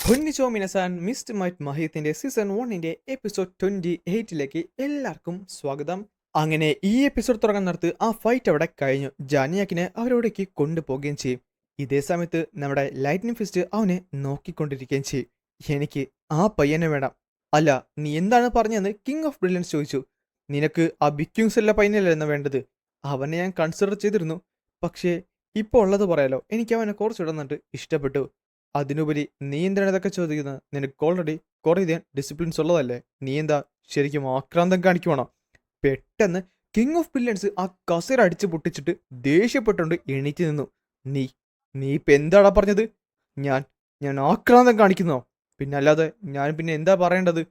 കൊന്നിച്ചോ മിനസാൻ mist might മഹീത്തിന്റെ season 1ന്റെ episode 28ലേക്ക് എല്ലാവർക്കും സ്വാഗതം. അങ്ങനെ ഈ എപ്പിസോഡ് തുടങ്ങുന്നിടത്ത് ആ ഫൈറ്റ് അവിടെ കഴിഞ്ഞു. ജാനിയാക്കിനെ അവരോടേക്ക് കൊണ്ടുപോവുകയും ചെയ്യും. ഇതേ സമയത്ത് നമ്മുടെ ലൈറ്റ്നിങ് ഫിസ്റ്റ് അവനെ നോക്കിക്കൊണ്ടിരിക്കുകയും ചെയ്യും. എനിക്ക് ആ പയ്യനെ വേണം. അല്ല, നീ എന്താണ് പറഞ്ഞതെന്ന് കിങ് ഓഫ് ബ്രില്യൻസ് ചോദിച്ചു. നിനക്ക് ആ ബിക്യൂങ്സ് പയ്യനല്ലായിരുന്നു വേണ്ടത്. അവനെ ഞാൻ കൺസിഡർ ചെയ്തിരുന്നു. പക്ഷേ ഇപ്പോൾ ഉള്ളത് പറയാലോ, എനിക്ക് അവനെ കുറച്ചുകൂടെ നന്നായിട്ട് ഇഷ്ടപ്പെട്ടു. അതിനുപരി നീ എന്തിനാണ് ഇതൊക്കെ ചോദിക്കുന്നത്? നിനക്ക് ഓൾറെഡി കുറേയധികം ഡിസിപ്ലിൻസ് ഉള്ളതല്ലേ? നീ എന്താ ശരിക്കും ആക്രാന്തം കാണിക്കുവാണോ? പെട്ടെന്ന് കിങ് ഓഫ് ബില്യൺസ് ആ കസേര അടിച്ച് പൊട്ടിച്ചിട്ട് ദേഷ്യപ്പെട്ടുകൊണ്ട് എണീറ്റ് നിന്നു. നീ നീ ഇപ്പം എന്താടാ പറഞ്ഞത്? ഞാൻ ഞാൻ ആക്രാന്തം കാണിക്കുന്നോ? പിന്നെ അല്ലാതെ ഞാൻ പിന്നെ എന്താ പറയേണ്ടത്?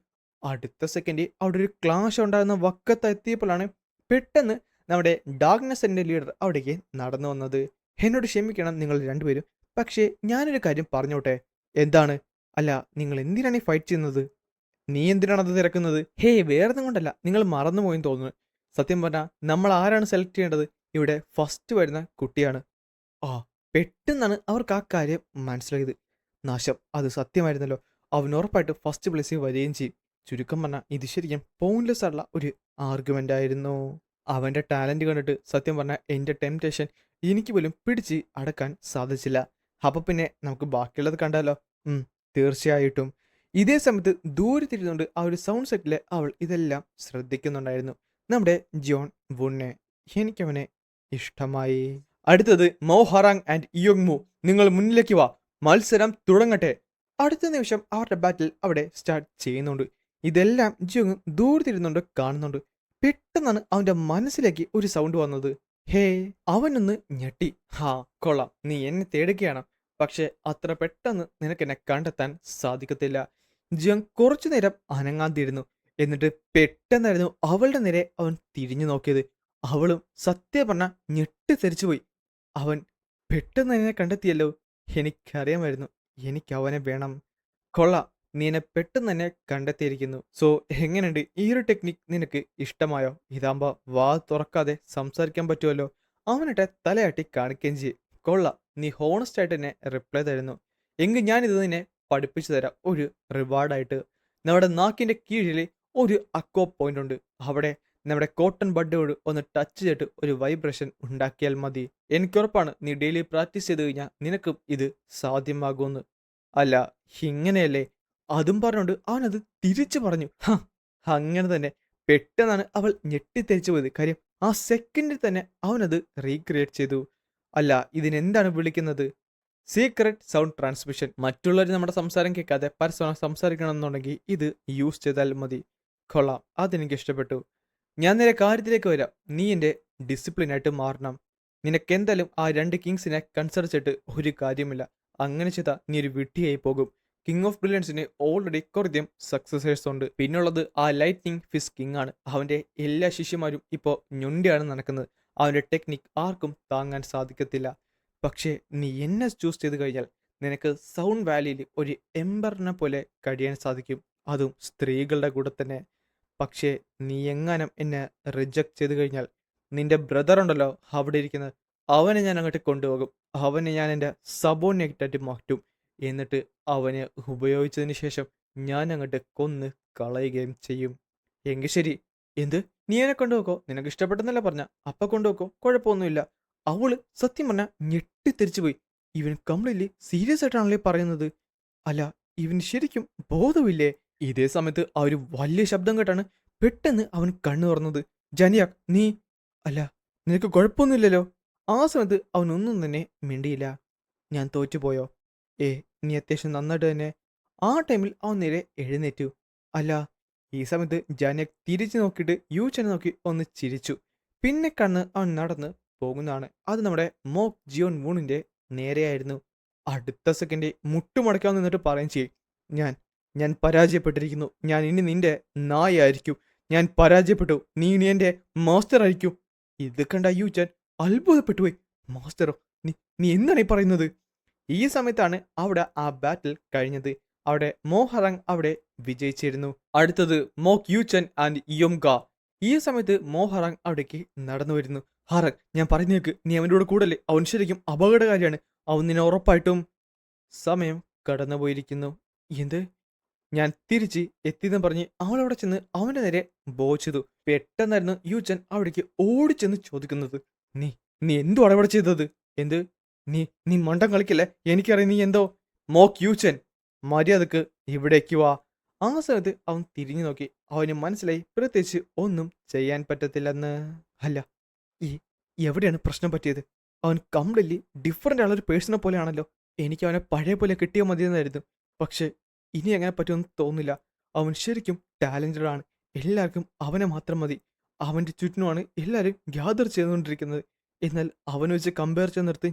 അടുത്ത സെക്കൻഡ് അവിടെ ഒരു ക്ലാഷ് ഉണ്ടാകുന്ന വക്കത്തെത്തിയപ്പോഴാണ് പെട്ടെന്ന് നമ്മുടെ ഡാർക്ക്നെസ്സിന്റെ ലീഡർ അവിടേക്ക് നടന്നു വന്നത്. എന്നോട് ക്ഷമിക്കണം നിങ്ങൾ രണ്ടുപേരും, പക്ഷേ ഞാനൊരു കാര്യം പറഞ്ഞോട്ടെ. എന്താണ്? അല്ല, നിങ്ങൾ എന്തിനാണ് ഈ ഫൈറ്റ് ചെയ്യുന്നത്? നീ എന്തിനാണ് അത് തിരക്കുന്നത്? ഹേയ്, വേറൊന്നും കൊണ്ടല്ല, നിങ്ങൾ മറന്നുപോയെന്ന് തോന്നുന്നു. സത്യം പറഞ്ഞാൽ നമ്മൾ ആരാണ് സെലക്ട് ചെയ്യേണ്ടത്? ഇവിടെ ഫസ്റ്റ് വരുന്ന കുട്ടിയാണ്. ആ, പെട്ടെന്നാണ് അവർക്ക് ആ കാര്യം മനസ്സിലായത്. നാശം, അത് സത്യമായിരുന്നല്ലോ. അവൻ ഉറപ്പായിട്ട് ഫസ്റ്റ് പ്ലേസിൽ വരികയും ചെയ്യും. ചുരുക്കം പറഞ്ഞാൽ ഇത് ശരിക്കും പോയിന്റ്ലെസ് ആയിട്ടുള്ള ഒരു ആർഗ്യുമെന്റ് ആയിരുന്നു. അവന്റെ ടാലന്റ് കണ്ടിട്ട് സത്യം പറഞ്ഞാൽ എൻ്റെ ടെംപ്റ്റേഷൻ എനിക്ക് പോലും പിടിച്ച് അടക്കാൻ സാധിച്ചില്ല. അപ്പൊ പിന്നെ നമുക്ക് ബാക്കിയുള്ളത് കണ്ടാലോ? തീർച്ചയായിട്ടും. ഇതേ സമയത്ത് ദൂരത്തിരുന്നുകൊണ്ട് ആ ഒരു സൗണ്ട് സെറ്റിലെ അവൾ ഇതെല്ലാം ശ്രദ്ധിക്കുന്നുണ്ടായിരുന്നു. നമ്മുടെ ജോൺ വുണ്ണെ, എനിക്കവനെ ഇഷ്ടമായി. അടുത്തത് മോഹറാങ് ആൻഡ് ഇയോങ്മു, നിങ്ങൾ മുന്നിലേക്ക് വാ, മത്സരം തുടങ്ങട്ടെ. അടുത്ത നിമിഷം അവരുടെ ബാറ്റിൽ അവിടെ സ്റ്റാർട്ട് ചെയ്യുന്നുണ്ട്. ഇതെല്ലാം ജിയോങ് ദൂരത്തിരുന്നുകൊണ്ട് കാണുന്നുണ്ട്. പെട്ടെന്നാണ് അവന്റെ മനസ്സിലേക്ക് ഒരു സൗണ്ട് വന്നത്. ഹേ, അവനൊന്ന് ഞെട്ടി. ഹാ, കൊള്ളാം, നീ എന്നെ തേടുകയാണ്. പക്ഷെ അത്ര പെട്ടെന്ന് നിനക്കെന്നെ കണ്ടെത്താൻ സാധിക്കത്തില്ല. ജിയോങ് കുറച്ചു നേരം അനങ്ങാതിരുന്നു. എന്നിട്ട് പെട്ടെന്നായിരുന്നു അവളുടെ നേരെ അവൻ തിരിഞ്ഞു നോക്കിയത്. അവളും സത്യം പറഞ്ഞ ഞെട്ടിത്തെറിച്ചുപോയി. അവൻ പെട്ടെന്ന് എന്നെ കണ്ടെത്തിയല്ലോ. എനിക്കറിയാമായിരുന്നു എനിക്ക് അവനെ വേണം. കൊള്ളാം, നീ എന്നെ പെട്ടെന്ന് തന്നെ കണ്ടെത്തിയിരിക്കുന്നു. സോ എങ്ങനെയുണ്ട് ഈ ഒരു ടെക്നിക്? നിനക്ക് ഇഷ്ടമായോ? ഇതാകുമ്പോൾ വാ തുറക്കാതെ സംസാരിക്കാൻ പറ്റുമല്ലോ. അവനിട്ട് തലയാട്ടി കാണിക്കുകയും ചെയ്യും. കൊള്ളാം, നീ ഹോണസ്റ്റ് ആയിട്ട് തന്നെ റിപ്ലൈ തരുന്നു. എങ്കിൽ ഞാനിത് നിന്നെ പഠിപ്പിച്ചു തരാം ഒരു റിവാർഡായിട്ട്. നമ്മുടെ നാക്കിൻ്റെ കീഴിൽ ഒരു അക്വ പോയിന്റ് ഉണ്ട്. അവിടെ നമ്മുടെ കോട്ടൺ ബഡോട് ഒന്ന് ടച്ച് ചെയ്തിട്ട് ഒരു വൈബ്രേഷൻ ഉണ്ടാക്കിയാൽ മതി. എനിക്കുറപ്പാണ് നീ ഡെയിലി പ്രാക്ടീസ് ചെയ്ത് കഴിഞ്ഞാൽ നിനക്കും ഇത് സാധ്യമാകുമെന്ന്. അല്ല, ഇങ്ങനെയല്ലേ? അതും പറഞ്ഞുകൊണ്ട് അവനത് തിരിച്ചു പറഞ്ഞു. അങ്ങനെ തന്നെ. പെട്ടെന്നാണ് അവൾ ഞെട്ടിത്തെറിച്ചു പോയത്. കാര്യം ആ സെക്കൻഡിൽ തന്നെ അവനത് റീക്രിയേറ്റ് ചെയ്തു. അല്ല, ഇതിനെന്താണ് വിളിക്കുന്നത്? Secret sound transmission. മറ്റുള്ളവർ നമ്മുടെ സംസാരം കേൾക്കാതെ പരസ്പരം സംസാരിക്കണം എന്നുണ്ടെങ്കിൽ ഇത് യൂസ് ചെയ്താൽ മതി. കൊള്ളാം, അതെനിക്ക് ഇഷ്ടപ്പെട്ടു. ഞാൻ നേരെ കാര്യത്തിലേക്ക് വരാം. നീ എൻ്റെ ഡിസിപ്ലിനായിട്ട് മാറണം. നിനക്കെന്തായാലും ആ 2 കിങ്സിനെ കൺസിഡർ ചെയ്തിട്ട് ഒരു കാര്യമില്ല. അങ്ങനെ ചെയ്താൽ നീ ഒരു വിഡ്ഢിയായി പോകും. കിങ് ഓഫ് ബ്രില്യൻസിന് ഓൾറെഡി കുറേയധികം സക്സസേഴ്സ് ഉണ്ട്. പിന്നുള്ളത് ആ ലൈറ്റ്നിങ് ഫിസ് കിങ് ആണ്. അവൻ്റെ എല്ലാ ശിഷ്യന്മാരും ഇപ്പോൾ ഞൊണ്ടിയാണ് നടക്കുന്നത്. അവൻ്റെ ടെക്നിക് ആർക്കും താങ്ങാൻ സാധിക്കത്തില്ല. പക്ഷേ നീ എന്നെ ചൂസ് ചെയ്ത് കഴിഞ്ഞാൽ നിനക്ക് സൗണ്ട് വാലിയിൽ ഒരു എംബറിനെ പോലെ കഴിയാൻ സാധിക്കും. അതും സ്ത്രീകളുടെ കൂടെ തന്നെ. പക്ഷേ നീ എങ്ങാനും എന്നെ റിജക്റ്റ് ചെയ്ത് കഴിഞ്ഞാൽ നിന്റെ ബ്രദർ ഉണ്ടല്ലോ അവിടെ ഇരിക്കുന്നത്, അവനെ ഞാൻ അങ്ങോട്ട് കൊണ്ടുപോകും. അവനെ ഞാൻ എൻ്റെ സബോർഡിനേറ്റായിട്ട് മാറ്റും. എന്നിട്ട് അവനെ ഉപയോഗിച്ചതിന് ശേഷം ഞാൻ അങ്ങോട്ട് കൊന്ന് കളയുകയും ചെയ്യും. എങ്കിൽ ശരി. എന്ത്? നീ എന്നെ കൊണ്ടുപോക്കോ, നിനക്ക് ഇഷ്ടപ്പെട്ടെന്നല്ല പറഞ്ഞ, അപ്പം കൊണ്ടുപോക്കോ, കുഴപ്പമൊന്നുമില്ല. അവള് സത്യം പറഞ്ഞാൽ ഞെട്ടിത്തെറിച്ചു പോയി. ഇവൻ കംപ്ലീറ്റ്ലി സീരിയസ് ആയിട്ടാണല്ലേ പറയുന്നത്? അല്ല, ഇവന് ശരിക്കും ബോധമില്ലേ? ഇതേ സമയത്ത് ആ ഒരു വലിയ ശബ്ദം കേട്ടാണ് പെട്ടെന്ന് അവൻ കണ്ണു തുറന്നത്. ജനിയാക്, നീ അല്ല, നിനക്ക് കുഴപ്പമൊന്നുമില്ലല്ലോ? ആ സമയത്ത് അവനൊന്നും തന്നെ മിണ്ടിയില്ല. ഞാൻ തോറ്റുപോയോ? നീ അത്യാവശ്യം നന്നായിട്ട് തന്നെ. ആ ടൈമിൽ അവൻ നേരെ എഴുന്നേറ്റു. അല്ല, ഈ സമയത്ത് ജാനിയാക് തിരിച്ചു നോക്കിയിട്ട് യൂച്ചനെ നോക്കി ഒന്ന് ചിരിച്ചു. പിന്നെ കണ്ണ് അവൻ നടന്ന് പോകുന്നതാണ്. അത് നമ്മുടെ മോക്ക് ജിയോൺ വൂണിന്റെ നേരെയായിരുന്നു. അടുത്ത സെക്കൻഡ് മുട്ടുമടക്കാൻ നിന്നിട്ട് പറയും ചെയ്യും, ഞാൻ ഞാൻ പരാജയപ്പെട്ടിരിക്കുന്നു. ഞാൻ ഇനി നിന്റെ നായായിരിക്കും. ഞാൻ പരാജയപ്പെട്ടു. നീ ഇനി എൻ്റെ മാസ്റ്റർ ആയിരിക്കും. ഇത് കണ്ട യൂച്ചൻ അത്ഭുതപ്പെട്ടുപോയി. മാസ്റ്ററോ? നീ നീ എന്താണ് ഈ പറയുന്നത്? ഈ സമയത്താണ് അവിടെ ആ ബാറ്റിൽ കഴിഞ്ഞത്. അവിടെ മോഹറങ് അവിടെ വിജയിച്ചിരുന്നു. അടുത്തത് മോക്ക് യൂച്ചൻ ആൻഡ് ഇയോംഗ. ഈ സമയത്ത് മോഹറങ് അവിടേക്ക് നടന്നു വരുന്നു. ഹറങ്, ഞാൻ പറഞ്ഞേക്ക്, നീ അവൻ്റെ കൂടെ കൂടല്ലേ. അവൻ ശരിക്കും അപകടകാരിയാണ്. അവൻ നിന്നെ ഉറപ്പായിട്ടും. സമയം കടന്നുപോയിരിക്കുന്നു. എന്ത്? ഞാൻ തിരിച്ച് എത്തിയെന്ന് പറഞ്ഞ് അവളവിടെ ചെന്ന് അവന്റെ നേരെ ബോ ചെയ്തു. പെട്ടെന്നായിരുന്നു യൂച്ചൻ അവിടേക്ക് ഓടിച്ചെന്ന് ചോദിക്കുന്നത്. നീ നീ എന്തുവാണ് ഇവിടെ ചെയ്തത്? എന്ത്? നീ നീ മണ്ടം കളിക്കല്ലേ? എനിക്കറിയാം നീ എന്തോ. മോക്ക് യൂച്ചൻ, മര്യാദക്ക് ഇവിടേക്ക് വാ. ആ സമയത്ത് അവൻ തിരിഞ്ഞു നോക്കി. അവന് മനസ്സിലായി പ്രത്യേകിച്ച് ഒന്നും ചെയ്യാൻ പറ്റത്തില്ലെന്ന്. അല്ല, ഈ എവിടെയാണ് പ്രശ്നം പറ്റിയത്? അവൻ കംപ്ലീറ്റ്ലി ഡിഫറൻ്റ് ആളൊരു പേഴ്സണെ പോലെയാണല്ലോ. എനിക്ക് അവനെ പഴയ പോലെ കിട്ടിയാൽ മതിയെന്നായിരുന്നു. പക്ഷേ ഇനി അങ്ങനെ പറ്റുമെന്ന് തോന്നുന്നില്ല. അവൻ ശരിക്കും ടാലന്റഡ് ആണ്. എല്ലാവർക്കും അവനെ മാത്രം മതി. അവൻ്റെ ചുറ്റിനുമാണ് എല്ലാവരും ഗ്യാദർ ചെയ്തുകൊണ്ടിരിക്കുന്നത്. എന്നാൽ അവനെ വെച്ച് കമ്പയർ ചെയ്ത് നിർത്തി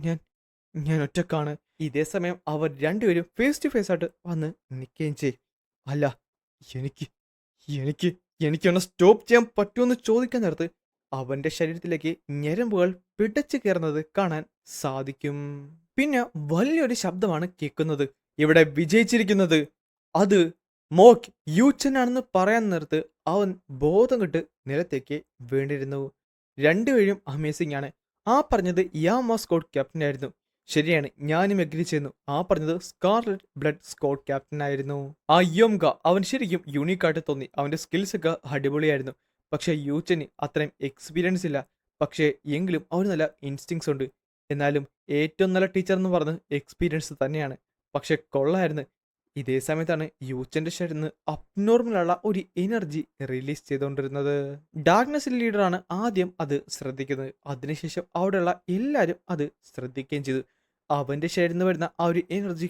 ഞാൻ ഒറ്റക്കാണ്. ഇതേ സമയം അവർ രണ്ടുപേരും ഫേസ് ടു ഫേസ് ആയിട്ട് വന്ന് നിൽക്കുകയും ചെയ്യും. അല്ല, എനിക്ക് എനിക്ക് എനിക്കവനെ സ്റ്റോപ്പ് ചെയ്യാൻ പറ്റുമെന്ന് ചോദിക്കാൻ നേരത്ത് അവന്റെ ശരീരത്തിലേക്ക് ഞരമ്പുകൾ പിടച്ചു കയറുന്നത് കാണാൻ സാധിക്കും. പിന്നെ വലിയൊരു ശബ്ദമാണ് കേൾക്കുന്നത്. ഇവിടെ വിജയിച്ചിരിക്കുന്നത് അത് മോക്ക് യൂച്ചൻ ആണെന്ന് പറയാൻ നേരത്ത് അവൻ ബോധം കെട്ട് നിലത്തേക്ക് വീണിരുന്നു. രണ്ടുപേരും അമേസിംഗ് ആണ്. ആ പറഞ്ഞത് യാമ സ്കോഡ് ക്യാപ്റ്റൻ ആയിരുന്നു. ശരിയാണ്, ഞാനും എഗ്രി ചെയ്യുന്നു. ആ പറഞ്ഞത് സ്കാർലറ്റ് ബ്ലഡ് സ്കോഡ് ക്യാപ്റ്റൻ ആയിരുന്നു. ആ യോംഗ അവൻ ശരിക്കും യൂണീക്കായിട്ട് തോന്നി. അവന്റെ സ്കിൽസ് ഒക്കെ അടിപൊളിയായിരുന്നു. പക്ഷേ യൂച്ചന് അത്രയും എക്സ്പീരിയൻസ് ഇല്ല. പക്ഷേ എങ്കിലും അവന് നല്ല ഇൻസ്റ്റിങ്സ് ഉണ്ട്. എന്നാലും ഏറ്റവും നല്ല ടീച്ചർ എന്ന് പറഞ്ഞ് എക്സ്പീരിയൻസ് തന്നെയാണ്. പക്ഷെ കൊള്ളായിരുന്നു. ഇതേ സമയത്താണ് യൂച്ചന്റെ ശരീരത്തിൽ നിന്ന് അബ്നോർമലുള്ള ഒരു എനർജി റിലീസ് ചെയ്തുകൊണ്ടിരുന്നത്. ഡാർക്ക്നെസ് ലീഡറാണ് ആദ്യം അത് ശ്രദ്ധിക്കുന്നത്. അതിനുശേഷം അവിടെയുള്ള എല്ലാവരും അത് ശ്രദ്ധിക്കുകയും ചെയ്തു. അവന്റെ ശരീരത്തിൽ നിന്ന് വരുന്ന ആ ഒരു എനർജി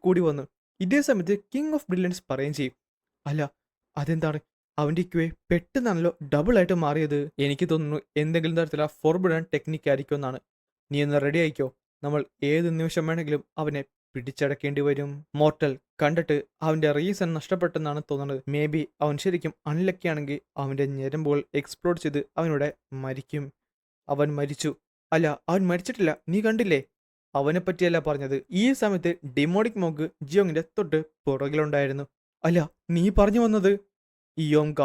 കൂടി വന്നു. ഇതേ സമയത്ത് കിങ് ഓഫ് ബ്രില്യൻസ് പറയുകയും ചെയ്യും. അല്ല, അതെന്താണ്? അവന്റെ ക്യുവെ പെട്ടെന്നാണല്ലോ ഡബിൾ ആയിട്ട് മാറിയത്. എനിക്ക് തോന്നുന്നു എന്തെങ്കിലും തരത്തിലുള്ള ഫോർബിഡൻ ടെക്നിക്ക് ആയിരിക്കും എന്നാണ്. നീ ഒന്ന് റെഡി ആയിക്കോ. നമ്മൾ ഏത് നിമിഷം വേണമെങ്കിലും അവനെ പിടിച്ചടക്കേണ്ടി വരും. മോർട്ടൽ കണ്ടിട്ട് അവന്റെ റീസൺ നഷ്ടപ്പെട്ടെന്നാണ് തോന്നുന്നത്. മേ ബി അവൻ ശരിക്കും അൺലക്കി ആണെങ്കിൽ അവന്റെ ഞരമ്പുകൾ എക്സ്പ്ലോഡ് ചെയ്ത് അവനോടെ മരിക്കും. അവൻ മരിച്ചു. അല്ല, അവൻ മരിച്ചിട്ടില്ല. നീ കണ്ടില്ലേ? അവനെ പറ്റിയല്ല പറഞ്ഞത്. ഈ സമയത്ത് ഡിമോണിക് മോഗ് ജിയോങ്ങിന്റെ തൊട്ട് പുറകിലുണ്ടായിരുന്നു. അല്ല, നീ പറഞ്ഞു വന്നത് ഇയോങ്ക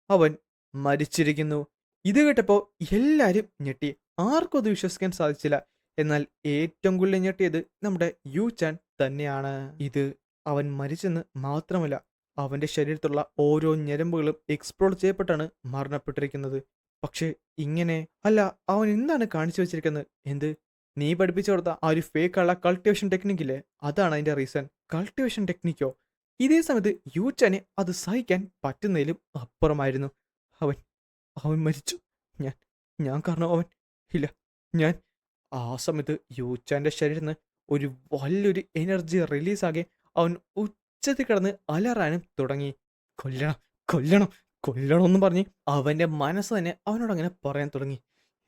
അവൻ മരിച്ചിരിക്കുന്നു. ഇത് കേട്ടപ്പോൾ എല്ലാരും ഞെട്ടി. ആർക്കും അത് വിശ്വസിക്കാൻ സാധിച്ചില്ല. എന്നാൽ ഏറ്റവും കൂടുതൽ ഞെട്ടിയത് നമ്മുടെ യൂച്ചാൻ തന്നെയാണ്. ഇത് അവൻ മരിച്ചെന്ന് മാത്രമല്ല, അവന്റെ ശരീരത്തിലുള്ള ഓരോ ഞരമ്പുകളും എക്സ്പ്ലോർ ചെയ്യപ്പെട്ടാണ് മരണപ്പെട്ടിരിക്കുന്നത്. പക്ഷേ ഇങ്ങനെ അല്ല, അവൻ എന്താണ് കാണിച്ചു വെച്ചിരിക്കുന്നത്? എന്ത്? നീ പഠിപ്പിച്ചു കൊടുത്ത ആ ഒരു ഫേക്കുള്ള കൾട്ടിവേഷൻ ടെക്നിക്കില്ലേ, അതാണ് അതിന്റെ റീസൺ. കൾട്ടിവേഷൻ ടെക്നിക്കോ? ഇതേ സമയത്ത് യൂച്ചാനെ അത് സഹിക്കാൻ പറ്റുന്നതിലും അപ്പുറമായിരുന്നു. അവൻ അവൻ മരിച്ചു. ഞാൻ ഞാൻ കാരണം അവൻ ഇല്ല. ഞാൻ ആ സമയത്ത് യൂച്ചാന്റെ ശരീരത്തിൽ നിന്ന് ഒരു വലിയൊരു എനർജി റിലീസാകെ അവൻ ഉച്ചത്തിൽ കിടന്ന് അലറാനും തുടങ്ങി. കൊല്ലണം, കൊല്ലണം, കൊല്ലണമെന്നും പറഞ്ഞ് അവന്റെ മനസ്സ് തന്നെ അവനോട് അങ്ങനെ പറയാൻ തുടങ്ങി.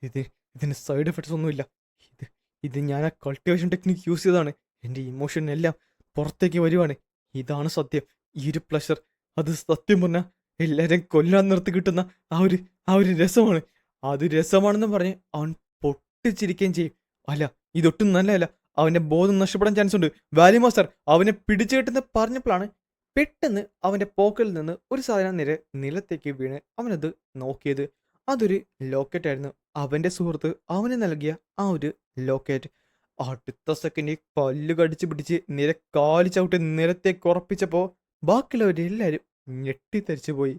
ഇത് ഇതിന് സൈഡ് എഫക്ട്സ് ഒന്നുമില്ല. ഇത് ഇത് ഞാൻ ആ കൾട്ടിവേഷൻ ടെക്നിക്ക് യൂസ് ചെയ്തതാണ്. എൻ്റെ ഇമോഷൻ എല്ലാം പുറത്തേക്ക് വരുവാണ്. ഇതാണ് സത്യം. ഈ ഒരു പ്ലഷർ, അത് സത്യം പറഞ്ഞാൽ എല്ലാവരെയും കൊല്ലാൻ നിർത്തി കിട്ടുന്ന ആ ഒരു രസമാണ്. അത് രസമാണെന്ന് പറഞ്ഞ് അവൻ പൊട്ടിച്ചിരിക്കുകയും ചെയ്യും. അല്ല, ഇതൊട്ടും നല്ലതല്ല. അവന്റെ ബോധം നഷ്ടപ്പെടാൻ ചാൻസ് ഉണ്ട്. വാലി മാസ്റ്റർ അവനെ പിടിച്ചു കെട്ടെന്ന് പറഞ്ഞപ്പോഴാണ് പെട്ടെന്ന് അവന്റെ പോക്കറ്റിൽ നിന്ന് ഒരു സാധനം നേരെ നിലത്തേക്ക് വീണ് അവനത് നോക്കിയത്. അതൊരു ലോക്കറ്റ് ആയിരുന്നു. അവന്റെ സുഹൃത്ത് അവന് നൽകിയ ആ ഒരു ലോക്കറ്റ്. അടുത്ത സെക്കൻഡ് പല്ല് കടിച്ച് പിടിച്ച് കാലി ചവിട്ടി നിലത്തേക്ക് ഉറപ്പിച്ചപ്പോ ബാക്കിയുള്ളവരെല്ലാരും ഞെട്ടിത്തരിച്ചു പോയി.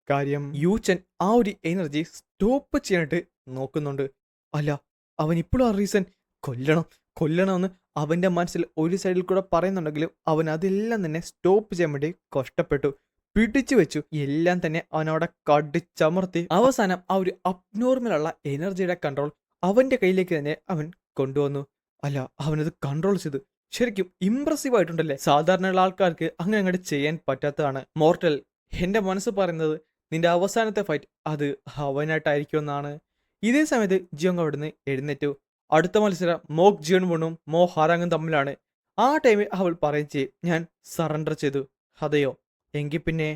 കാര്യം യൂച്ചൻ ആ ഒരു എനർജി സ്റ്റോപ്പ് ചെയ്യാനായിട്ട് നോക്കുന്നുണ്ട്. അല്ല, അവൻ ഇപ്പോഴും ആ റീസൺ കൊല്ലണം കൊല്ലണമെന്ന് അവന്റെ മനസ്സിൽ ഒരു സൈഡിൽ കൂടെ പറയുന്നുണ്ടെങ്കിലും അവൻ അതെല്ലാം തന്നെ സ്റ്റോപ്പ് ചെയ്യാൻ വേണ്ടി കഷ്ടപ്പെട്ടു. പിടിച്ചു വെച്ചു. എല്ലാം തന്നെ അവനവിടെ കടിച്ചമർത്തി അവസാനം ആ ഒരു അബ്നോർമലുള്ള എനർജിയുടെ കൺട്രോൾ അവന്റെ കയ്യിലേക്ക് തന്നെ അവൻ കൊണ്ടുവന്നു. അല്ല, അവനത് കൺട്രോൾ ചെയ്തു. ശരിക്കും ഇംപ്രസീവ് ആയിട്ടുണ്ടല്ലേ. സാധാരണയുള്ള ആൾക്കാർക്ക് അങ്ങനെ അങ്ങോട്ട് ചെയ്യാൻ പറ്റാത്തതാണ്. മോർട്ടൽ, എന്റെ മനസ്സ് പറയുന്നത് നിന്റെ അവസാനത്തെ ഫൈറ്റ് അത് അവനായിട്ടായിരിക്കും എന്നാണ്. ഇതേ സമയത്ത് ജിയോങ് അവിടുന്ന് എഴുന്നേറ്റു. അടുത്ത മത്സരം മോക്ക് ജിയോൺവുണും മോ ഹാരാങ്ങും തമ്മിലാണ്. ആ ടൈമിൽ അവൾ പറയും ചെയ്യും, ഞാൻ സറണ്ടർ ചെയ്തു. അതെയോ? എങ്കിൽ പിന്നെ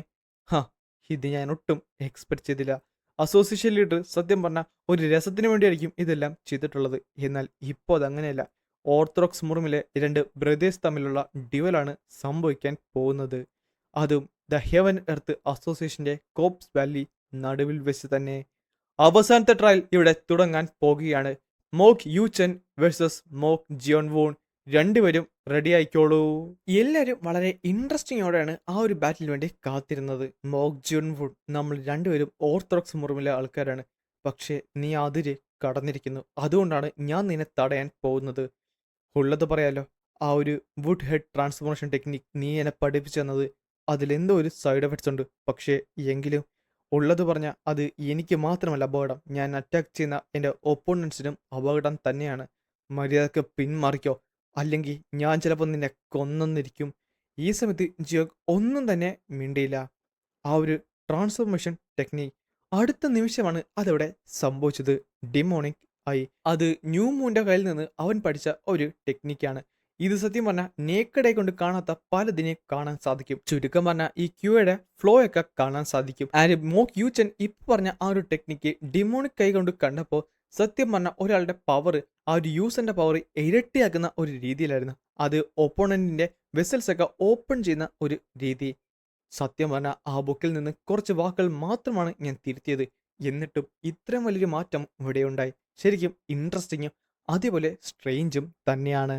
ഇത് ഞാൻ ഒട്ടും എക്സ്പെക്ട് ചെയ്തില്ല. അസോസിയേഷൻ ലീഡർ സത്യം പറഞ്ഞ ഒരു രസത്തിന് വേണ്ടിയായിരിക്കും ഇതെല്ലാം ചെയ്തിട്ടുള്ളത്. എന്നാൽ ഇപ്പോൾ അതങ്ങനെയല്ല. ഓർത്തഡോക്സ് മുറിമിലെ രണ്ട് ബ്രദേഴ്സ് തമ്മിലുള്ള ഡ്യുവലാണ് സംഭവിക്കാൻ പോകുന്നത്. അതും ദ ഹെവൻ എർത്ത് അസോസിയേഷന്റെ കോപ്സ് വാലി നടുവിൽ വെച്ച് തന്നെ. അവസാനത്തെ ട്രയൽ ഇവിടെ തുടങ്ങാൻ പോകുകയാണ്. Mok Yuchan versus Mok Jeon Woon. രണ്ടുപേരും റെഡി ആയിക്കോളൂ. എല്ലാവരും വളരെ ഇൻട്രസ്റ്റിങ്ങോടെയാണ് ആ ഒരു ബാറ്റിന് വേണ്ടി കാത്തിരുന്നത്. മോക് ജുൻ വുഡ്, നമ്മൾ രണ്ടുപേരും ഓർത്തഡോക്സ് മുറിവിലെ ആൾക്കാരാണ്. പക്ഷേ നീ അതിര് കടന്നിരിക്കുന്നു. അതുകൊണ്ടാണ് ഞാൻ നിന്നെ തടയാൻ പോകുന്നത്. ഉള്ളത് പറയാലോ, ആ ഒരു വുഡ് ഹെഡ് ട്രാൻസ്ഫോർമേഷൻ ടെക്നിക് നീ എന്നെ പഠിപ്പിച്ചു തന്നത് അതിലെന്തോ ഒരു സൈഡ് എഫക്ട്സ് ഉണ്ട്. പക്ഷേ എങ്കിലും ഉള്ളത് പറഞ്ഞാൽ അത് എനിക്ക് മാത്രമല്ല അപകടം, ഞാൻ അറ്റാക്ക് ചെയ്യുന്ന എൻ്റെ ഒപ്പോണൻസിനും അപകടം തന്നെയാണ്. മര്യാദക്ക് പിന്മാറിക്കോ, അല്ലെങ്കിൽ ഞാൻ ചിലപ്പോൾ നിന്നെ കൊന്നെന്നിരിക്കും. ഈ സമയത്ത് ജിയോഗ് ഒന്നും തന്നെ മിണ്ടിയില്ല. ആ ഒരു ട്രാൻസ്ഫോർമേഷൻ ടെക്നിക് അടുത്ത നിമിഷമാണ് അതവിടെ സംഭവിച്ചത്. ഡിമോണിക് ആയി. അത് ന്യൂ മൂന്റെ കയ്യിൽ നിന്ന് അവൻ പഠിച്ച ഒരു ടെക്നിക്കാണ്. ഇത് സത്യം പറഞ്ഞാൽ നേക്കഡായി കൊണ്ട് കാണാത്ത പലതിനെ കാണാൻ സാധിക്കും. ചുരുക്കം പറഞ്ഞാൽ ഈ ക്യൂയുടെ ഫ്ലോ ഒക്കെ കാണാൻ സാധിക്കും. ആൻഡ് മോക് യൂച്ചൻ ഇപ്പൊ പറഞ്ഞ ആ ഒരു ടെക്നിക്ക് ഡിമോണിക് കൈ കൊണ്ട് കണ്ടപ്പോൾ സത്യം പറഞ്ഞ ഒരാളുടെ പവർ, ആ ഒരു യൂസറിന്റെ പവർ ഇരട്ടിയാക്കുന്ന ഒരു രീതിയിലായിരുന്നു. അത് ഒപ്പോണന്റിന്റെ വെസൽസ് ഒക്കെ ഓപ്പൺ ചെയ്യുന്ന ഒരു രീതി. സത്യം പറഞ്ഞാൽ ആ ബുക്കിൽ നിന്ന് കുറച്ച് വാക്കുകൾ മാത്രമാണ് ഞാൻ തിരുത്തിയത്. എന്നിട്ടും ഇത്രയും വലിയൊരു മാറ്റം ഇവിടെയുണ്ടായി. ശരിക്കും ഇൻട്രസ്റ്റിങ്ങും അതേപോലെ സ്ട്രേഞ്ചും തന്നെയാണ്.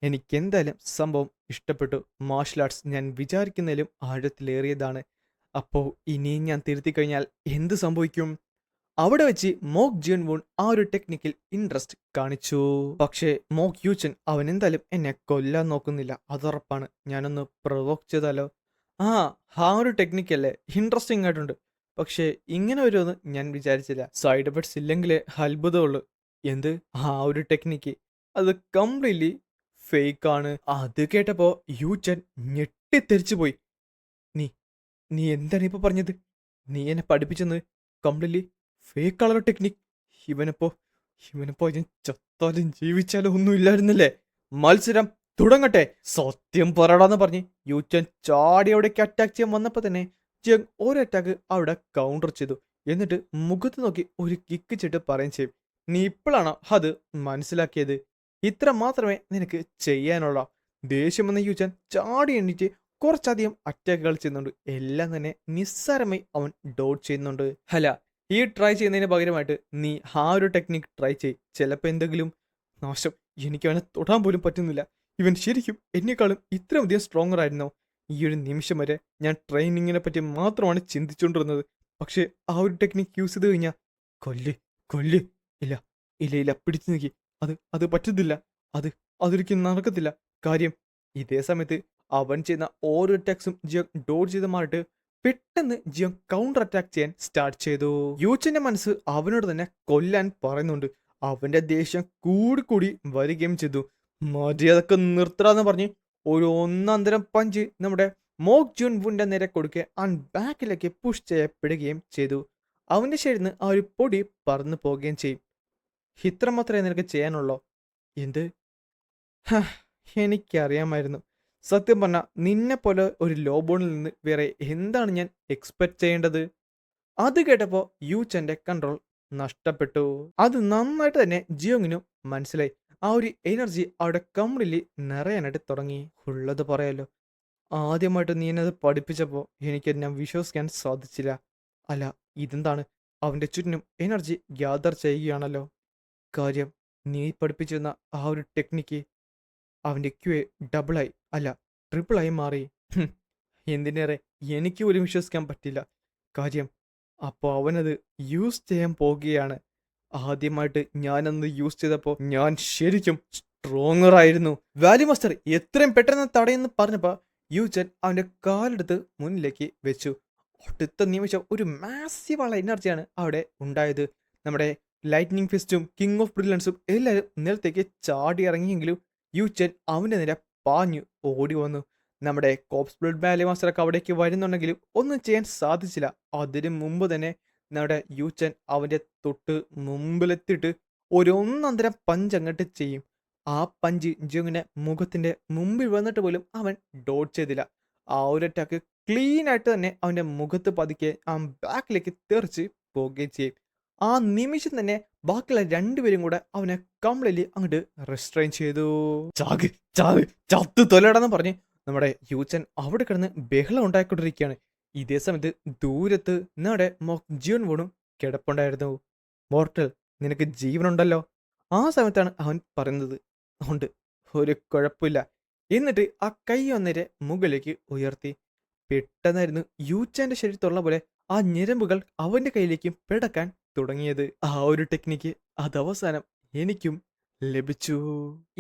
എനിക്കെന്തായാലും സംഭവം ഇഷ്ടപ്പെട്ടു. മാർഷൽ ആർട്സ് ഞാൻ വിചാരിക്കുന്നതിലും ആഴത്തിലേറിയതാണ്. അപ്പോൾ ഇനിയും ഞാൻ തിരുത്തി കഴിഞ്ഞാൽ എന്ത് സംഭവിക്കും? അവിടെ വെച്ച് മോക് ജിയൻ വൂൺ ആ ഒരു ടെക്നിക്കിൽ ഇൻട്രസ്റ്റ് കാണിച്ചു. പക്ഷേ മോക് യൂച്ചൻ അവൻ എന്തായാലും എന്നെ കൊല്ലാൻ നോക്കുന്നില്ല, അതുറപ്പാണ്. ഞാനൊന്ന് പ്രൊവോക്ക് ചെയ്താലോ? ആ ആ ഒരു ടെക്നിക്കല്ലേ, ഇൻട്രസ്റ്റിംഗ് ആയിട്ടുണ്ട്. പക്ഷേ ഇങ്ങനെ വരുമെന്ന് ഞാൻ വിചാരിച്ചില്ല. സൈഡ് എഫക്ട്സ് ഇല്ലെങ്കിലേ അത്ഭുതമുള്ളൂ. എന്ത്? ആ ഒരു ടെക്നിക്ക് അത് കംപ്ലീറ്റ്ലി ഫേക്ക് ആണ്. അത് കേട്ടപ്പോ യൂച്ചൻ ഞെട്ടിത്തെറിച്ചു പോയി. നീ നീ എന്താണ് ഇപ്പൊ പറഞ്ഞത്? നീ എന്നെ പഠിപ്പിച്ചെന്ന് കംപ്ലീറ്റ്ലി ഫേക്ക് കളർ ടെക്നിക്. ഇവനപ്പോ ഇവനപ്പോ ഞാൻ ചത്താലും ജീവിച്ചാലും ഒന്നും ഇല്ലായിരുന്നല്ലേ? മത്സരം തുടങ്ങട്ടെ. സത്യം പറടാന്ന് പറഞ്ഞ് യൂച്ചൻ ചാടി അവിടേക്ക് അറ്റാക്ക് ചെയ്യാൻ വന്നപ്പോ തന്നെ ജങ് ഒരു അറ്റാക്ക് അവിടെ കൗണ്ടർ ചെയ്തു. എന്നിട്ട് മുഖത്ത് നോക്കി ഒരു കിക്ക് ചിട്ട് പറയും ചെയ്യും, നീ ഇപ്പോഴാണോ അത് മനസ്സിലാക്കിയത്? ഇത്ര മാത്രമേ നിനക്ക് ചെയ്യാനുള്ള. ദേഷ്യം വന്ന യൂച്ചൻ ചാടി എണ്ണീറ്റ് കുറച്ചധികം അറ്റാക്കുകൾ ചെയ്യുന്നുണ്ട്. എല്ലാം തന്നെ നിസ്സാരമായി അവൻ ഡോട്ട് ചെയ്യുന്നുണ്ട്. ഹല, ഈ ട്രൈ ചെയ്യുന്നതിന് പകരമായിട്ട് നീ ആ ഒരു ടെക്നിക് ട്രൈ ചെയ്. ചിലപ്പോൾ എന്തെങ്കിലും നാശം. എനിക്ക് അവനെ തൊടാൻ പോലും പറ്റുന്നില്ല. ഇവൻ ശരിക്കും എന്നെക്കാളും ഇത്രയധികം സ്ട്രോങ്ങർ ആയിരുന്നോ? ഈ ഒരു നിമിഷം വരെ ഞാൻ ട്രെയിനിങ്ങിനെ പറ്റി മാത്രമാണ് ചിന്തിച്ചുകൊണ്ടിരുന്നത്. പക്ഷേ ആ ഒരു ടെക്നിക് യൂസ് ചെയ്ത് കഴിഞ്ഞാൽ കൊല്ല് കൊല്ല്. ഇല്ല ഇല്ല ഇല്ല, പിടിച്ചു നിൽക്കി. അത് പറ്റുന്നില്ല. അത് അതൊരിക്കലും നടക്കത്തില്ല. കാര്യം ഇതേ സമയത്ത് അവൻ ചെയ്യുന്ന ഓരോ അറ്റാക്സും ജിയോ ഡോഡ് ചെയ്ത് മാറിയിട്ട് പെട്ടെന്ന് ജിയോ കൗണ്ടർ അറ്റാക്ക് ചെയ്യാൻ സ്റ്റാർട്ട് ചെയ്തു. യൂച്ചന്റെ മനസ്സ് അവനോട് തന്നെ കൊല്ലാൻ പറയുന്നുണ്ട്. അവന്റെ ദേഷ്യം കൂടി വരികയും ചെയ്തു. മര്യാദക്ക് നിർത്തടാന്ന് പറഞ്ഞ് ഒരു ഒന്നാം തരം പഞ്ച് നമ്മുടെ മോക് ജുൻ വുന്റെ നേരെ കൊടുക്കെ അവൻ ബാക്കിലേക്ക് പുഷ് ചെയ്യപ്പെടുകയും ചെയ്തു. അവന്റെ ശരീരത്തിന് ആ ഒരു പൊടി പറന്നു പോവുകയും ചെയ്യും. ഇത്ര മാത്രമേ നിനക്ക് ചെയ്യാനുള്ളോ? എന്ത്? ഹ, എനിക്കറിയാമായിരുന്നു. സത്യം പറഞ്ഞാൽ നിന്നെ പോലെ ഒരു ലോബോണിൽ നിന്ന് വേറെ എന്താണ് ഞാൻ എക്സ്പെക്ട് ചെയ്യേണ്ടത്? അത് കേട്ടപ്പോൾ യൂച്ചന്റെ കൺട്രോൾ നഷ്ടപ്പെട്ടു. അത് നന്നായിട്ട് തന്നെ ജിയോങ്ങിനും മനസ്സിലായി. ആ ഒരു എനർജി അവിടെ കംപ്ലീറ്റ്ലി നിറയാനായിട്ട് തുടങ്ങി. ഉള്ളത് പറയാലോ, ആദ്യമായിട്ട് നീ എന്നത് പഠിപ്പിച്ചപ്പോൾ എനിക്ക് എന്നെ വിശ്വസിക്കാൻ സാധിച്ചില്ല. അല്ല, ഇതെന്താണ്? അവന്റെ ചുറ്റിനും എനർജി ഗ്യാദർ ചെയ്യുകയാണല്ലോ. കാര്യം, നീ പഠിപ്പിച്ചിരുന്ന ആ ഒരു ടെക്നിക്ക് അവന്റെ ക്യു ഡബിളായി, അല്ല ട്രിപ്പിളായി മാറി. ഹും, എന്തിനേറെ എനിക്ക് പോലും വിശ്വസിക്കാൻ പറ്റില്ല. കാര്യം, അപ്പോൾ അവനത് യൂസ് ചെയ്യാൻ പോകുകയാണ്. ആദ്യമായിട്ട് ഞാനന്ന് യൂസ് ചെയ്തപ്പോൾ ഞാൻ ശരിക്കും സ്ട്രോങ്ങർ ആയിരുന്നു. വാല്യൂ മാസ്റ്റർ എത്രയും പെട്ടെന്ന് തടയെന്ന് പറഞ്ഞപ്പോൾ യൂച്ചൻ അവന്റെ കാലെടുത്ത് മുന്നിലേക്ക് വെച്ചു. അടുത്ത നിമിഷം ഒരു മാസീവായുള്ള എനർജിയാണ് അവിടെ ഉണ്ടായത്. നമ്മുടെ ലൈറ്റ്നിങ് ഫിസ്റ്റും കിങ് ഓഫ് ബ്രില്യൻസും എല്ലാവരും നിലത്തേക്ക് ചാടി ഇറങ്ങിയെങ്കിലും യൂച്ചൻ അവന്റെ നേരെ പാഞ്ഞു ഓടി വന്നു. നമ്മുടെ കോപ്സ് ബ്ലഡ് വാല്യൂ മാസ്റ്ററൊക്കെ അവിടേക്ക് വരുന്നുണ്ടെങ്കിലും ഒന്നും ചെയ്യാൻ സാധിച്ചില്ല. അതിനു മുമ്പ് തന്നെ നമ്മുടെ യൂച്ചൻ അവന്റെ തൊട്ട് മുമ്പിലെത്തിയിട്ട് ഒരു ഒന്നന്തരം പഞ്ച് അങ്ങോട്ട് ചെയ്യും. ആ പഞ്ച് ജിയോങ്ങിന്റെ മുഖത്തിന്റെ മുമ്പിൽ വന്നിട്ട് പോലും അവൻ ഡോട്ട് ചെയ്തില്ല. ആ ഒരു അറ്റാക്ക് ക്ലീൻ ആയിട്ട് തന്നെ അവന്റെ മുഖത്ത് പതിക്കെ ആ ബാക്കിലേക്ക് തെറിച്ച് പോവുകയും ചെയ്യും. ആ നിമിഷം തന്നെ ബാക്കിയുള്ള രണ്ടുപേരും കൂടെ അവനെ കംപ്ലീറ്റ്ലി അങ്ങോട്ട് റെസ്ട്രെയിൻ ചെയ്തു. ചാക് ചാക് ചത്ത് തൊലടാന്ന് പറഞ്ഞ് നമ്മുടെ യൂച്ചൻ അവിടെ കിടന്ന് ബഹളം ഉണ്ടായിക്കൊണ്ടിരിക്കുകയാണ്. ഇതേ സമയത്ത് ദൂരത്ത് നമ്മുടെ ജിയോൺ വോണും കിടപ്പുണ്ടായിരുന്നു. മോർട്ടൽ, നിനക്ക് ജീവനുണ്ടല്ലോ. ആ സമയത്താണ് അവൻ പറയുന്നത്, ഉണ്ട് ഒരു കുഴപ്പമില്ല. എന്നിട്ട് ആ കൈ ഒന്നേരെ മുകളിലേക്ക് ഉയർത്തി. പെട്ടെന്നായിരുന്നു യൂച്ചാന്റെ ശരീരത്തുള്ള പോലെ ആ ഞരമ്പുകൾ അവന്റെ കയ്യിലേക്കും പിടക്കാൻ തുടങ്ങിയത്. ആ ഒരു ടെക്നിക്ക് അതവസാനം എനിക്കും ലഭിച്ചു.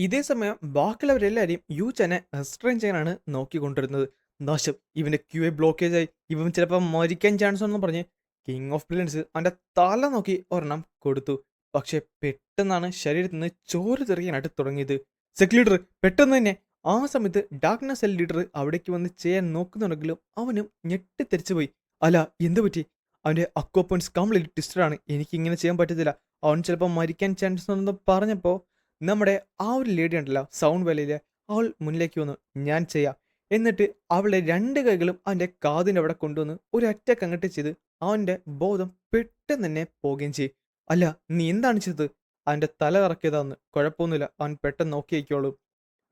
ഇതേ സമയം ബാക്കിയുള്ളവരെല്ലാരെയും യൂച്ചാനെ റെസ്ട്രെയിൻ ചെയ്യാനാണ് നോക്കിക്കൊണ്ടിരുന്നത്. നാശം, ഇവന്റെ ക്യൂ ബ്ലോക്കേജ് ആയി, ഇവൻ ചിലപ്പോൾ മരിക്കാൻ ചാൻസ് ഉണ്ടെന്ന് പറഞ്ഞ് കിങ് ഓഫ് ബ്രില്യൻസ് അവന്റെ തല നോക്കി ഒരെണ്ണം കൊടുത്തു. പക്ഷെ പെട്ടെന്നാണ് ശരീരത്തിൽ നിന്ന് ചോര തെറിയാനായിട്ട് തുടങ്ങിയത്. സെക് ലീഡർ പെട്ടെന്ന് തന്നെ ആ സമയത്ത് ഡാർക്ക്നെസ് സെൽ ലീഡർ അവിടേക്ക് വന്ന് ചെയ്യാൻ നോക്കുന്നുണ്ടെങ്കിലും അവനും ഞെട്ടിത്തെറിച്ചു പോയി. അല്ല, എന്ത് പറ്റി? അവന്റെ അക്വ പോയിന്റ്സ് കംപ്ലീറ്റ് ട്വിസ്റ്റഡ് ആണ്, എനിക്ക് ഇങ്ങനെ ചെയ്യാൻ പറ്റത്തില്ല, അവൻ ചിലപ്പോൾ മരിക്കാൻ ചാൻസ് ഉണ്ടെന്ന് പറഞ്ഞപ്പോൾ നമ്മുടെ ആ ഒരു ലേഡി ഉണ്ടല്ലോ സൗണ്ട് വാലിയിലെ, അവൾ മുന്നിലേക്ക് വന്നു. ഞാൻ ചെയ്യാം. എന്നിട്ട് അവളുടെ രണ്ട് കൈകളും അവന്റെ കാതിൻ്റെ അവിടെ കൊണ്ടുവന്ന് ഒരു അറ്റാക്ക് അങ്ങോട്ട് ചെയ്ത് അവന്റെ ബോധം പെട്ടെന്ന് തന്നെ പോവുകയും ചെയ്യും. അല്ല, നീ എന്താണ് ചെയ്തത്? അവന്റെ തല കറക്കിയതാന്ന്. കുഴപ്പമൊന്നുമില്ല, അവൻ പെട്ടെന്ന് നോക്കി ആയിക്കോളും.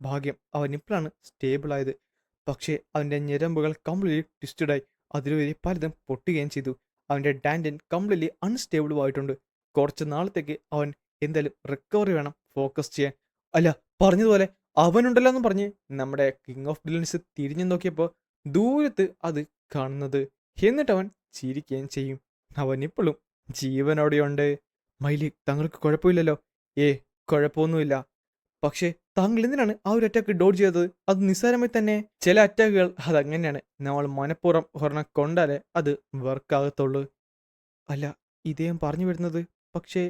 ഭാഗ്യം, അവൻ ഇപ്പോഴാണ് സ്റ്റേബിൾ ആയത്. പക്ഷേ അവന്റെ ഞരമ്പുകൾ കംപ്ലീറ്റ്ലി ട്വിസ്റ്റഡായി. അതിലുപരി പലതും പൊട്ടുകയും ചെയ്തു. അവന്റെ ഡാൻഡൻ കംപ്ലീറ്റ്ലി അൺസ്റ്റേബിളും ആയിട്ടുണ്ട്. കുറച്ച് നാളത്തേക്ക് അവൻ എന്തായാലും റിക്കവറി വേണം ഫോക്കസ് ചെയ്യാൻ. അല്ല, പറഞ്ഞതുപോലെ അവനുണ്ടല്ലോ എന്ന് പറഞ്ഞ് നമ്മുടെ കിങ് ഓഫ് ഡിലൻസ് തിരിഞ്ഞു നോക്കിയപ്പോൾ ദൂരത്ത് അത് കാണുന്നത്. എന്നിട്ട് അവൻ ചിരിക്കുകയും ചെയ്യും. അവൻ ഇപ്പോഴും ജീവനോടെയുണ്ട്. മൈലി, താങ്കൾക്ക് കുഴപ്പമില്ലല്ലോ? ഏ, കുഴപ്പമൊന്നുമില്ല. പക്ഷേ താങ്കൾ എന്തിനാണ് ആ ഒരു അറ്റാക്ക് ഡോഡ് ചെയ്തത്? അത് നിസ്സാരമായി തന്നെ. ചില അറ്റാക്കുകൾ അതങ്ങനെയാണ്, നമ്മൾ മനഃപൂർവ്വം ഒരെണ്ണം കൊണ്ടാലേ അത് വർക്കാകത്തുള്ളൂ. അല്ല, ഇദ്ദേഹം പറഞ്ഞു വരുന്നത്, പക്ഷേ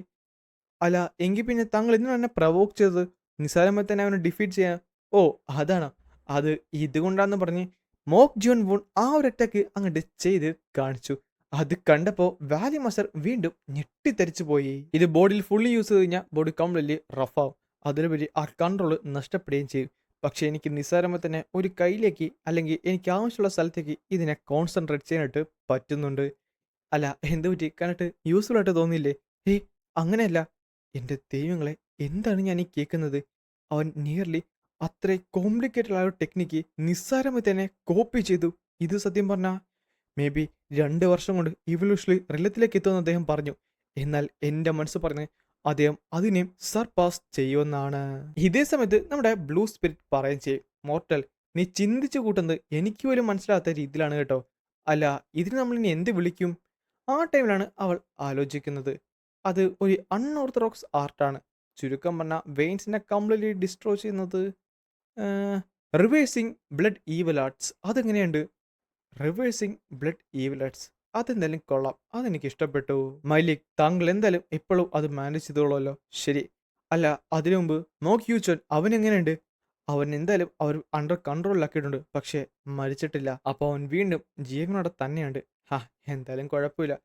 അല്ല, എങ്കിൽ പിന്നെ താങ്കൾ എന്തിനാണ് എന്നെ പ്രവോക്ക് ചെയ്തത്? നിസ്സാരമായി തന്നെ അവനെ ഡിഫീറ്റ് ചെയ്യാൻ. ഓ, അതാണോ? അത് ഇതുകൊണ്ടാന്ന് പറഞ്ഞ് മോക്ക് ജോൺ വൂൺ ആ ഒരു അറ്റാക്ക് അങ്ങോട്ട് ചെയ്ത് കാണിച്ചു. അത് കണ്ടപ്പോൾ വാലി മാസ്റ്റർ വീണ്ടും ഞെട്ടിത്തെറിച്ചു പോയി. ഇത് ബോഡിയിൽ ഫുള്ളി യൂസ് ചെയ്ത് കഴിഞ്ഞാൽ ബോഡി കംപ്ലീറ്റ്ലി റഫാവും. അതിലുപരി ആ കൺട്രോൾ നഷ്ടപ്പെടുകയും ചെയ്യും. പക്ഷേ എനിക്ക് നിസ്സാരമായി തന്നെ ഒരു കയ്യിലേക്ക് അല്ലെങ്കിൽ എനിക്ക് ആവശ്യമുള്ള സ്ഥലത്തേക്ക് ഇതിനെ കോൺസെൻട്രേറ്റ് ചെയ്യാനായിട്ട് പറ്റുന്നുണ്ട്. അല്ല, എന്ത് പറ്റി? കണ്ടിട്ട് യൂസ്ഫുൾ ആയിട്ട് തോന്നിയില്ലേ? ഏയ്, അങ്ങനെയല്ല. എൻ്റെ ദൈവങ്ങളെ, എന്താണ് ഞാൻ ഈ കേൾക്കുന്നത്? അവൻ നിയർലി അത്ര കോംപ്ലിക്കേറ്റഡ് ആയ ഒരു ടെക്നിക്ക് നിസ്സാരമായി തന്നെ കോപ്പി ചെയ്തു. ഇത് സത്യം പറഞ്ഞാൽ മേ ബി 2 വർഷം കൊണ്ട് ഇവല്യൂഷണറി റിലത്തിലേക്ക് എത്തുമെന്ന് അദ്ദേഹം പറഞ്ഞു. എന്നാൽ എൻ്റെ മനസ്സ് പറഞ്ഞ് അദ്ദേഹം അതിനെയും സർപാസ് ചെയ്യുമെന്നാണ്. ഇതേ സമയത്ത് നമ്മുടെ ബ്ലൂ സ്പിരിറ്റ് പറയുകയും ചെയ്യും, മോർട്ടൽ, നീ ചിന്തിച്ചു കൂട്ടുന്നത് എനിക്ക് പോലും മനസ്സിലാത്ത രീതിയിലാണ് കേട്ടോ. അല്ല, ഇതിന് നമ്മൾ ഇനി എന്ത് വിളിക്കും? ആ ടൈമിലാണ് അവൾ ആലോചിക്കുന്നത്. അത് ഒരു അൺഓർത്തഡോക്സ് ആർട്ടാണ്. ചുരുക്കം പറഞ്ഞാൽ വെയിൻസിനെ കംപ്ലീറ്റ്ലി ഡിസ്ട്രോയ് ചെയ്യുന്നത്. റിവേഴ്സിങ് ബ്ലഡ് ഈവൽ ആർട്സ്, അതെങ്ങനെയുണ്ട്? റിവേഴ്സിങ് ബ്ലഡ് ഈവൽ ആർട്സ്, അതെന്തായാലും കൊള്ളാം, അതെനിക്ക് ഇഷ്ടപ്പെട്ടു. മൈലിക്, താങ്കൾ എന്തായാലും ഇപ്പോഴും അത് മാനേജ് ചെയ്തോളൂല്ലോ. ശരി. അല്ല, അതിനു മുമ്പ് മോക്ക് യൂച്ചൻ, അവൻ എങ്ങനെയുണ്ട്? അവൻ എന്തായാലും അവർ അണ്ടർ കൺട്രോളിലാക്കിയിട്ടുണ്ട്, പക്ഷേ മരിച്ചിട്ടില്ല. അപ്പോൾ അവൻ വീണ്ടും ജീവനോടെ തന്നെയുണ്ട്. ഹാ, എന്തായാലും കുഴപ്പമില്ല.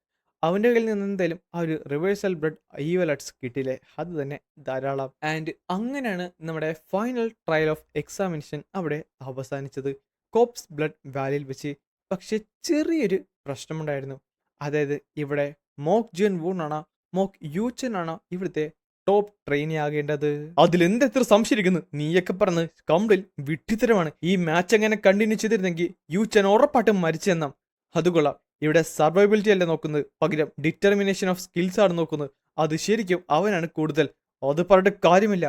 അവൻ്റെ കയ്യിൽ നിന്ന് എന്തായാലും ആ ഒരു റിവേഴ്സൽ ബ്ലഡ് ഈവലറ്റ്സ് കിട്ടിയില്ലേ, അത് തന്നെ ധാരാളം. ആൻഡ് അങ്ങനെയാണ് നമ്മുടെ ഫൈനൽ ട്രയൽ ഓഫ് എക്സാമിനേഷൻ അവിടെ അവസാനിച്ചത്, കോപ്സ് ബ്ലഡ് വാലിയിൽ വെച്ച്. പക്ഷെ ചെറിയൊരു പ്രശ്നമുണ്ടായിരുന്നു. അതായത് ഇവിടെ മോക്ക് ജുൻ വൂൺ ആണോ മോക്ക് യൂച്ചൻ ആണോ ഇവിടുത്തെ ടോപ്പ് ട്രെയിനി ആകേണ്ടത്? അതിലെന്തെത്ര സംശയിക്കുന്നു? നീയൊക്കെ പറഞ്ഞ് കംപ്ലീറ്റ് വിഡ്ഢിത്തരമാണ്. ഈ മാച്ച് എങ്ങനെ കണ്ടിന്യൂ ചെയ്തിരുന്നെങ്കിൽ യൂച്ചൻ ഉറപ്പായിട്ടും മരിച്ചെന്നാം. അത് കൊള്ളാം. ഇവിടെ സർവൈബിലിറ്റി അല്ല നോക്കുന്നത്, പകരം ഡിറ്റർമിനേഷൻ ഓഫ് സ്കിൽസ് ആണ് നോക്കുന്നത്. അത് ശരിക്കും അവനാണ് കൂടുതൽ. അത് പറഞ്ഞിട്ട് കാര്യമില്ല.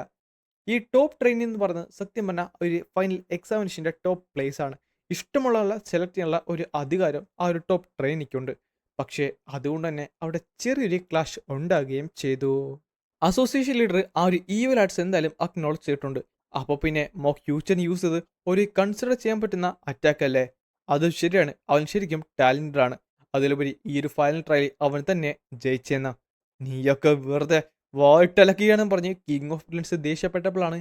ഈ ടോപ്പ് ട്രെയിനി എന്ന് പറഞ്ഞത് സത്യം പറഞ്ഞാൽ ഒരു ഫൈനൽ എക്സാമിനേഷൻ്റെ ടോപ്പ് പ്ലേസ് ആണ്. ഇഷ്ടമുള്ള സെലക്ട് ചെയ്യാനുള്ള ഒരു അധികാരം ആ ഒരു ടോപ്പ് ട്രെയിനിക്കുണ്ട്. പക്ഷേ അതുകൊണ്ട് തന്നെ അവിടെ ചെറിയൊരു ക്ലാഷ് ഉണ്ടാകുകയും ചെയ്തു. അസോസിയേഷൻ ലീഡർ ആ ഒരു ഈവൽ ആർട്സ് എന്തായാലും അക്നോളജ് ചെയ്തിട്ടുണ്ട്. അപ്പോൾ പിന്നെ മോക്ക് യൂച്ചൻ യൂസ് ചെയ്ത് ഒരു കൺസിഡർ ചെയ്യാൻ പറ്റുന്ന അറ്റാക്ക് അല്ലേ? അത് ശരിയാണ്, അവൻ ശരിക്കും ടാലന്റഡ് ആണ്. അതിലുപരി ഈ ഒരു ഫൈനൽ ട്രയലിൽ അവൻ തന്നെ ജയിച്ചെന്ന. നീയൊക്കെ വെറുതെ വായിട്ടലക്കുകയാണെന്ന് പറഞ്ഞ് കിങ് ഓഫ് വില്ലൻസ് ദേഷ്യപ്പെട്ടപ്പോഴാണ്,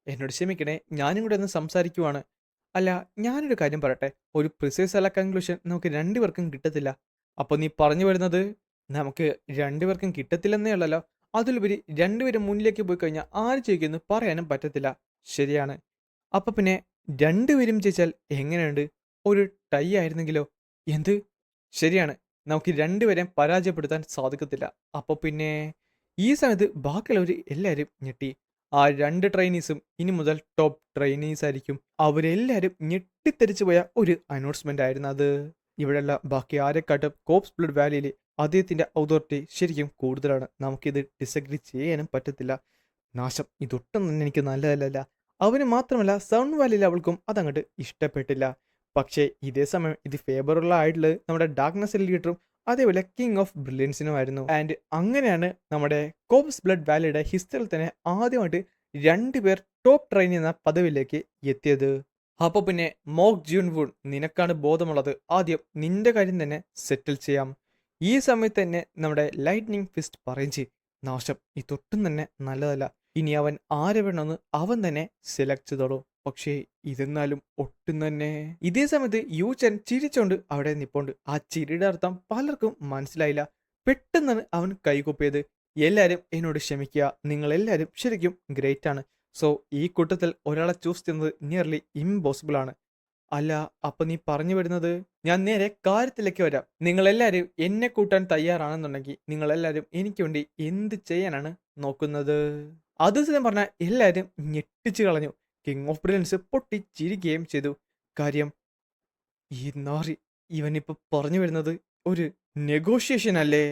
എന്നോട് ക്ഷമിക്കണേ, ഞാനും കൂടെ ഒന്ന് സംസാരിക്കുവാണ്. അല്ല, ഞാനൊരു കാര്യം പറയട്ടെ, ഒരു പ്രിസൈസ് അല്ല കൺക്ലൂഷൻ നമുക്ക് രണ്ടുപേർക്കും കിട്ടത്തില്ല. അപ്പോൾ നീ പറഞ്ഞു വരുന്നത് നമുക്ക് രണ്ടുപേർക്കും കിട്ടത്തില്ലെന്നേ ഉള്ളല്ലോ? അതിലുപരി രണ്ടുപേരും മുന്നിലേക്ക് പോയി കഴിഞ്ഞാൽ ആര് ജയിക്കുമെന്ന് പറയാനും പറ്റത്തില്ല. ശരിയാണ്. അപ്പം പിന്നെ രണ്ടുപേരും ജയിച്ചാൽ എങ്ങനെയുണ്ട്? ഒരു ടൈ ആയിരുന്നെങ്കിലോ? എന്ത്? ശരിയാണ്, നമുക്ക് രണ്ടുപേരെയും പരാജയപ്പെടുത്താൻ സാധിക്കത്തില്ല. അപ്പോൾ പിന്നെ ഈ സമയത്ത് ബാക്കിയുള്ളവർ എല്ലാവരും ഞെട്ടി. ആ 2 ട്രെയിനീസും ഇനി മുതൽ ടോപ്പ് ട്രെയിനീസ് ആയിരിക്കും. അവരെല്ലാവരും ഞെട്ടിത്തെറിച്ചു പോയ ഒരു അനൗൺസ്മെന്റ് ആയിരുന്നു അത്. ഇവിടെയുള്ള ബാക്കി ആരെക്കാട്ടും കോപ്സ് ബ്ലഡ് വാലിയിൽ അദ്ദേഹത്തിന്റെ അതോറിറ്റി ശരിക്കും കൂടുതലാണ്. നമുക്കിത് ഡിസഗ്രി ചെയ്യാനും പറ്റത്തില്ല. നാശം, ഇതൊട്ടും തന്നെ എനിക്ക് നല്ലതല്ല. അവന് മാത്രമല്ല സൗണ്ട് വാലിയിലെ അവൾക്കും അതങ്ങോട്ട് ഇഷ്ടപ്പെട്ടില്ല. പക്ഷേ ഇതേ സമയം ഇത് ഫേവറുള്ള ആയിട്ടുള്ളത് നമ്മുടെ ഡാർക്ക്നെസ് ലീഡറും അതേപോലെ കിങ് ഓഫ് ബ്രില്യൻസിനുമായിരുന്നു. ആൻഡ് അങ്ങനെയാണ് നമ്മുടെ കോബ്സ് ബ്ലഡ് വാലിയുടെ ഹിസ്റ്ററിയിൽ തന്നെ ആദ്യമായിട്ട് 2 പേർ ടോപ്പ് ട്രെയിൻ എന്ന പദവിയിലേക്ക് എത്തിയത്. അപ്പൊ പിന്നെ മോക്ക് ജൂൺവുൺ, നിനക്കാണ് ബോധമുള്ളത്, ആദ്യം നിന്റെ കാര്യം തന്നെ സെറ്റിൽ ചെയ്യാം. ഈ സമയത്ത് തന്നെ നമ്മുടെ ലൈറ്റ്നിങ് ഫിസ്റ്റ് പറയും ചെയ്യും, നാശം ഇതൊട്ടും തന്നെ നല്ലതല്ല, ഇനി അവൻ ആരെ വേണമെന്ന് അവൻ തന്നെ സെലക്ട് ചെയ്തോളൂ. പക്ഷേ ഇതെന്നാലും ഒട്ടും തന്നെ. ഇതേ സമയത്ത് യൂച്ചൻ ചിരിച്ചോണ്ട് അവിടെ നിപ്പോണ്ട്. ആ ചിരിയുടെ അർത്ഥം പലർക്കും മനസ്സിലായില്ല. പെട്ടെന്നാണ് അവൻ കൈകൊപ്പിയത്. എല്ലാരും എന്നോട് ക്ഷമിക്കുക, നിങ്ങൾ എല്ലാരും ശരിക്കും ഗ്രേറ്റ് ആണ്. സോ ഈ കൂട്ടത്തിൽ ഒരാളെ ചൂസ് ചെയ്യുന്നത് നിയർലി ഇമ്പോസിബിൾ ആണ്. അല്ല, അപ്പൊ നീ പറഞ്ഞു വരുന്നത്? ഞാൻ നേരെ കാര്യത്തിലേക്ക് വരാം. നിങ്ങളെല്ലാരും എന്നെ കൂട്ടാൻ തയ്യാറാണെന്നുണ്ടെങ്കിൽ നിങ്ങളെല്ലാരും എനിക്ക് വേണ്ടി എന്ത് ചെയ്യാനാണ് നോക്കുന്നത്? അത് സത്യം പറഞ്ഞാൽ എല്ലാരും ഞെട്ടിച്ചു കളഞ്ഞു. കിങ് ഓഫ് ബ്രില്യൻസ് പൊട്ടിച്ചിരിക്കുകയും ചെയ്തു. കാര്യം, ഈ നാറി ഇവനിപ്പോ പറഞ്ഞു വരുന്നത് ഒരു നെഗോഷിയേഷൻ അല്ലേ?